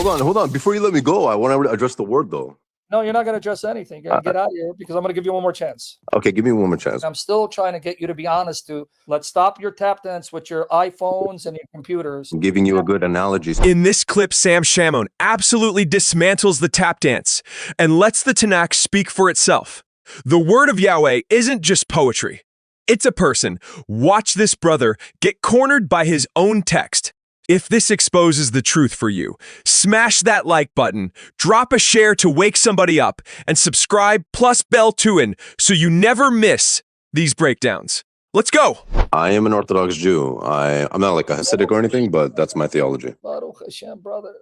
hold on. Before you let me go, I want to address the word, though. No, you're not going to address anything. You're going to get out of here because I'm going to give you one more chance. Okay, give me one more chance. I'm still trying to get you to be honest. Let's stop your tap dance with your iPhones and your computers. I'm giving you a good analogy. In this clip, Sam Shamoun absolutely dismantles the tap dance and lets the Tanakh speak for itself. The word of Yahweh isn't just poetry. It's a person. Watch this brother get cornered by his own text. If this exposes the truth for you, smash that like button, drop a share to wake somebody up, and subscribe plus bell tuin so you never miss these breakdowns. Let's go. I am an Orthodox Jew. I'm not like a Hasidic or anything, but that's my theology. Baruch Hashem, brother.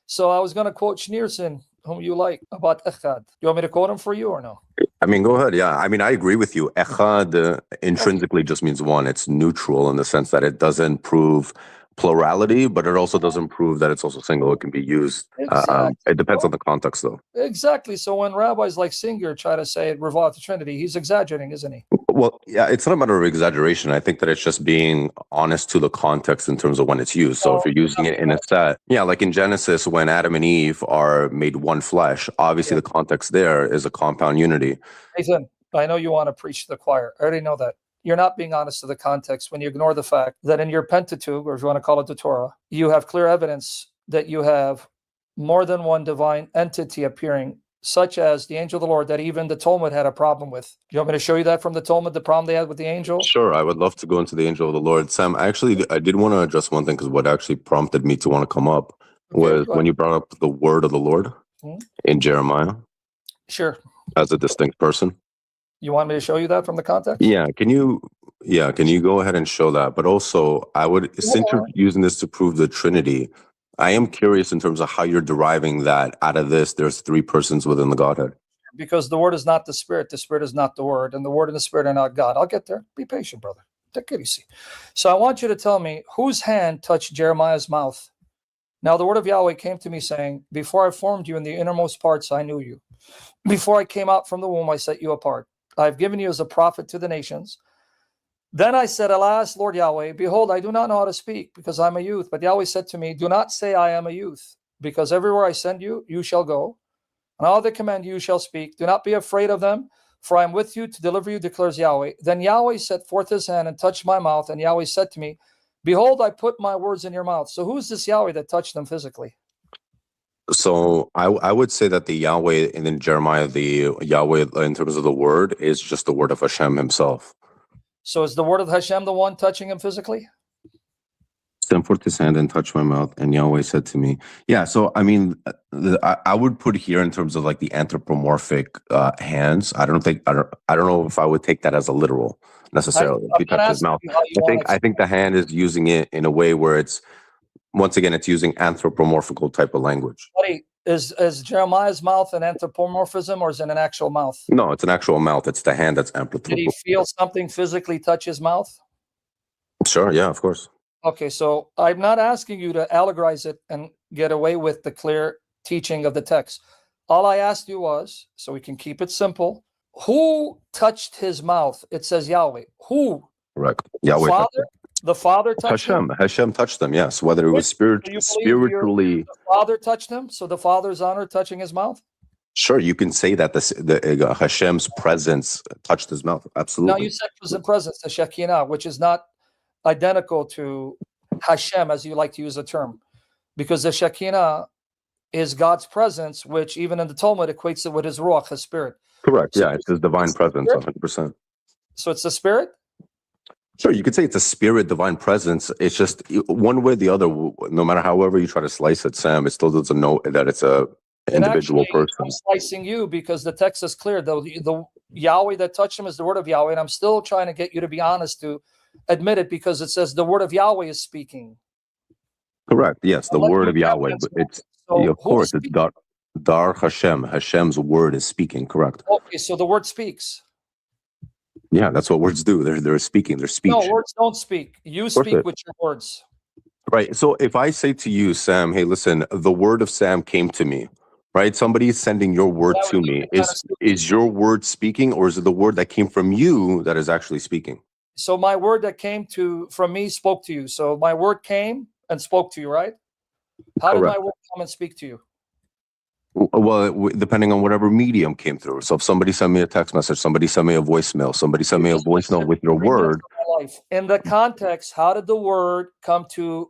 So I was going to quote Schneerson, whom you like, about Echad. You want me to quote him for you or no? I mean, go ahead. Yeah, I mean, I agree with you. Echad intrinsically just means one. It's neutral in the sense that it doesn't prove plurality, but it also doesn't prove that it's also single. It can be used. Exactly. It depends on the context, though. Exactly. So when rabbis like Singer try to say it revolves the Trinity, he's exaggerating, isn't he? Well, yeah, it's not a matter of exaggeration. I think that it's just being honest to the context in terms of when it's used. So if you're using it in a set, yeah, like in Genesis, when Adam and Eve are made one flesh, obviously the context there is a compound unity. Nathan, I know you want to preach to the choir. I already know that. You're not being honest to the context when you ignore the fact that in your Pentateuch, or if you want to call it the Torah, you have clear evidence that you have more than one divine entity appearing, such as the angel of the Lord, that even the Talmud had a problem with. Do you want me to show you that from the Talmud, the problem they had with the angel? Sure, I would love to go into the angel of the Lord. Sam, I did want to address one thing, because what actually prompted me to want to come up was when you brought up the word of the Lord in Jeremiah. Sure. As a distinct person. You want me to show you that from the context? Yeah, can you go ahead and show that? But also, since you're using this to prove the Trinity, I am curious in terms of how you're deriving that out of this. There's three persons within the Godhead. Because the Word is not the Spirit is not the Word, and the Word and the Spirit are not God. I'll get there. Be patient, brother. Take it easy. So I want you to tell me whose hand touched Jeremiah's mouth. Now the word of Yahweh came to me saying, before I formed you in the innermost parts, I knew you. Before I came out from the womb, I set you apart. I have given you as a prophet to the nations. Then I said, alas, Lord Yahweh, behold, I do not know how to speak, because I'm a youth. But Yahweh said to me, do not say I am a youth, because everywhere I send you, you shall go. And all that command you shall speak. Do not be afraid of them, for I am with you to deliver you, declares Yahweh. Then Yahweh set forth his hand and touched my mouth. And Yahweh said to me, behold, I put my words in your mouth. So who's this Yahweh that touched them physically? So I would say that the Yahweh and in Jeremiah, the Yahweh in terms of the word is just the word of Hashem himself. So is the word of Hashem the one touching him physically? Sent forth his hand and touched my mouth, and Yahweh said to me, yeah, so I mean, I would put here in terms of like the anthropomorphic hands. I don't know if I would take that as a literal necessarily. If he touched his mouth. I think the hand is using it in a way where it's, once again, it's using anthropomorphical type of language. Buddy, is Jeremiah's mouth an anthropomorphism, or is it an actual mouth? No, it's an actual mouth. It's the hand that's anthropomorphic. Did he feel something physically touch his mouth? Sure, yeah, of course. Okay, so I'm not asking you to allegorize it and get away with the clear teaching of the text. All I asked you was, so we can keep it simple, who touched his mouth? It says Yahweh. Who? Correct. Yahweh. The Father touched him? Hashem touched them, yes. Whether it was spiritually. The Father touched him, so the Father's honor touching his mouth? Sure, you can say that the Hashem's presence touched his mouth. Absolutely. Now you said the presence, the Shekinah, which is not identical to Hashem, as you like to use the term, because the Shekinah is God's presence, which even in the Talmud equates it with his Ruach, his spirit. Correct, yeah, it's his divine presence, 100%. So it's the spirit? Sure, you could say it's a spirit, divine presence. It's just one way or the other, no matter however you try to slice it, Sam, it still doesn't know that it's a individual person. I'm slicing you because the text is clear. The Yahweh that touched him is the word of Yahweh, and I'm still trying to get you to be honest to admit it, because it says the word of Yahweh is speaking. Correct, yes, the word of Yahweh. But it's, of course, it's Dar Hashem. Hashem's word is speaking, correct. Okay, so the word speaks. Yeah, that's what words do. They're speaking. They're speech. No, words don't speak. You speak with your words. Right. So if I say to you, Sam, hey, listen, the word of Sam came to me, right? Somebody is sending your word to me. Is your word speaking, or is it the word that came from you that is actually speaking? So my word that came from me spoke to you. So my word came and spoke to you, right? How did Correct. my word come and speak to you? Well, depending on whatever medium came through. So if somebody sent me a text message, somebody sent me a voicemail, somebody sent me a voice note with your 3 minutes word. of my life. In the context, how did the word come to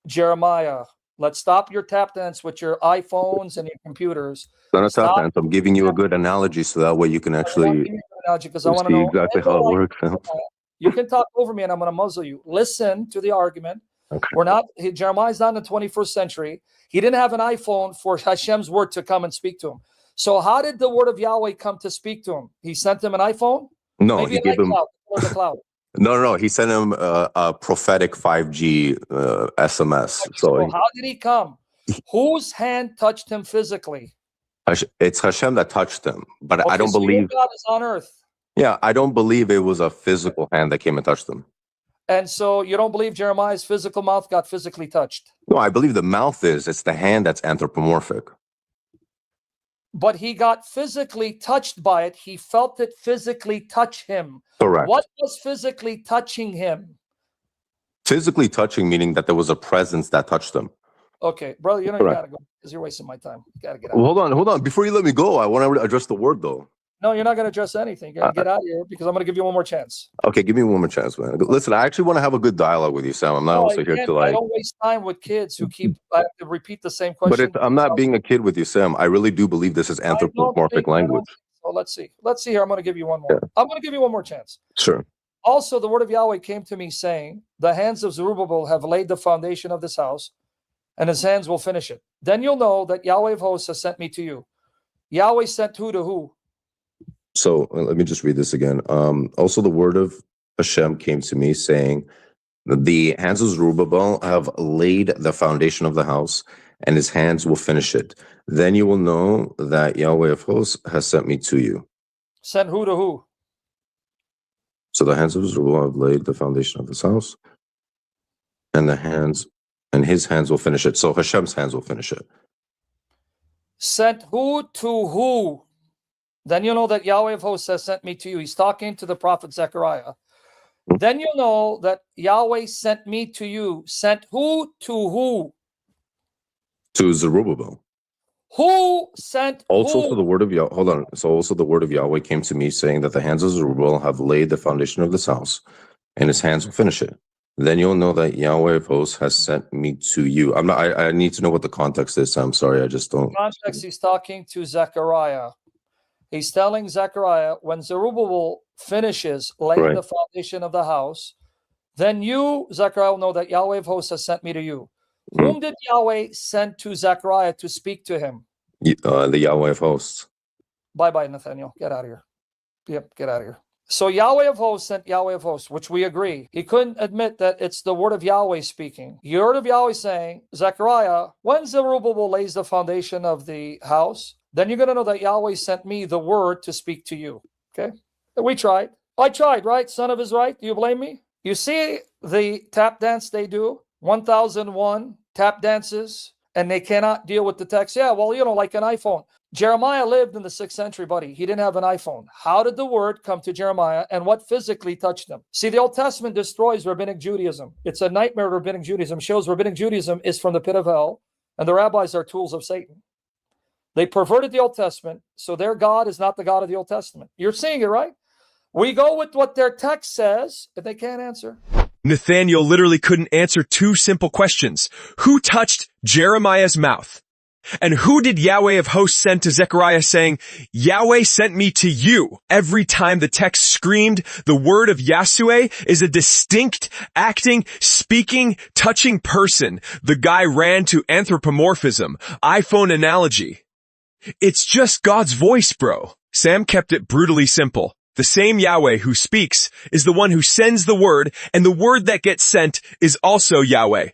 Jeremiah? Let's stop your tap dance with your iPhones and your computers. Stop. I'm giving you a good analogy so that way you can actually Because I want to see know exactly in the how it life works. of Jeremiah. You can talk over me and I'm going to muzzle you. Listen to the argument. Okay. Jeremiah's not in the 21st century. He didn't have an iPhone for Hashem's word to come and speak to him. So how did the word of Yahweh come to speak to him? He sent him an iPhone? No, Maybe he gave him or the cloud. no. He sent him a prophetic 5G SMS. So How did he come? Whose hand touched him physically? it's Hashem that touched him, but I don't So your believe. God is on earth. Yeah, I don't believe it was a physical hand that came and touched him. And so you don't believe Jeremiah's physical mouth got physically touched? No, I believe the mouth is. It's the hand that's anthropomorphic. But he got physically touched by it. He felt it physically touch him. Correct. What was physically touching him? Physically touching, meaning that there was a presence that touched him. Okay, brother, you Correct. gotta go because you're wasting my time. You gotta get out. Well, hold on. Before you let me go, I want to address the word though. No, you're not gonna address anything. You're gonna get out of here because I'm gonna give you one more chance. Okay, give me one more chance, man. Listen, I actually want to have a good dialogue with you, Sam. I'm not also here to I don't waste time with kids who I have to repeat the same question. But I'm not being a kid with you, Sam. I really do believe this is anthropomorphic language. So let's see. Let's see here. I'm gonna give you one more. Yeah. I'm gonna give you one more chance. Sure. Also, the word of Yahweh came to me saying, the hands of Zerubbabel have laid the foundation of this house, and his hands will finish it. Then you'll know that Yahweh of hosts has sent me to you. Yahweh sent who to who? So let me just read this again. Also, the word of Hashem came to me saying, the hands of Zerubbabel have laid the foundation of the house, and his hands will finish it. Then you will know that Yahweh of hosts has sent me to you. Sent who to who? So the hands of Zerubbabel have laid the foundation of this house, and his hands will finish it. So Hashem's hands will finish it. Sent who to who? Then you'll know that Yahweh of hosts has sent me to you. He's talking to the prophet Zechariah. Then you'll know that Yahweh sent me to you. Sent who to who? To Zerubbabel. Who sent also who? So the word of Yahweh, hold on. So also the word of Yahweh came to me saying that the hands of Zerubbabel have laid the foundation of this house, and his hands will finish it. Then you'll know that Yahweh of hosts has sent me to you. I need to know what the context is. I'm sorry, I just don't. Context, he's talking to Zechariah. He's telling Zechariah, when Zerubbabel finishes laying the foundation of the house, then you, Zechariah, will know that Yahweh of hosts has sent me to you. Whom did Yahweh send to Zechariah to speak to him? The Yahweh of hosts. Bye-bye, Nathaniel. Get out of here. Yep, get out of here. So Yahweh of hosts sent Yahweh of hosts, which we agree. He couldn't admit that it's the word of Yahweh speaking. The word of Yahweh saying, Zechariah, when Zerubbabel lays the foundation of the house, then you're going to know that Yahweh sent me the word to speak to you. Okay? We tried. I tried, right? Son of his right? Do you blame me? You see the tap dance they do? 1001 tap dances, and they cannot deal with the text. Yeah, well, like an iPhone. Jeremiah lived in the 6th century, buddy. He didn't have an iPhone. How did the word come to Jeremiah, and what physically touched him? See, the Old Testament destroys Rabbinic Judaism. It's a nightmare. Rabbinic Judaism shows Rabbinic Judaism is from the pit of hell, and the rabbis are tools of Satan. They perverted the Old Testament, so their God is not the God of the Old Testament. You're seeing it, right? We go with what their text says, but they can't answer. Nathaniel literally couldn't answer two simple questions. Who touched Jeremiah's mouth? And who did Yahweh of hosts send to Zechariah saying, Yahweh sent me to you? Every time the text screamed, the word of Yahweh is a distinct, acting, speaking, touching person. The guy ran to anthropomorphism, iPhone analogy. It's just God's voice, bro. Sam kept it brutally simple. The same Yahweh who speaks is the one who sends the word, and the word that gets sent is also Yahweh.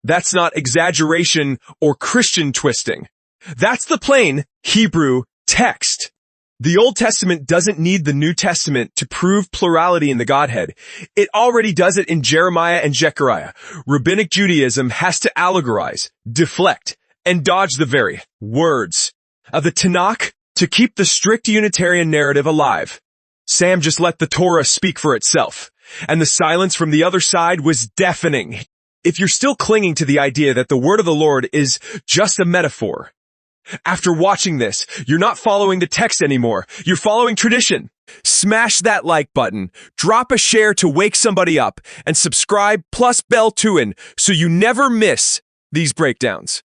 That's not exaggeration or Christian twisting. That's the plain Hebrew text. The Old Testament doesn't need the New Testament to prove plurality in the Godhead. It already does it in Jeremiah and Zechariah. Rabbinic Judaism has to allegorize, deflect, and dodge the very words of the Tanakh to keep the strict Unitarian narrative alive. Sam just let the Torah speak for itself, and the silence from the other side was deafening. If you're still clinging to the idea that the word of the Lord is just a metaphor, after watching this, you're not following the text anymore. You're following tradition. Smash that like button, drop a share to wake somebody up, and subscribe plus bell to in so you never miss these breakdowns.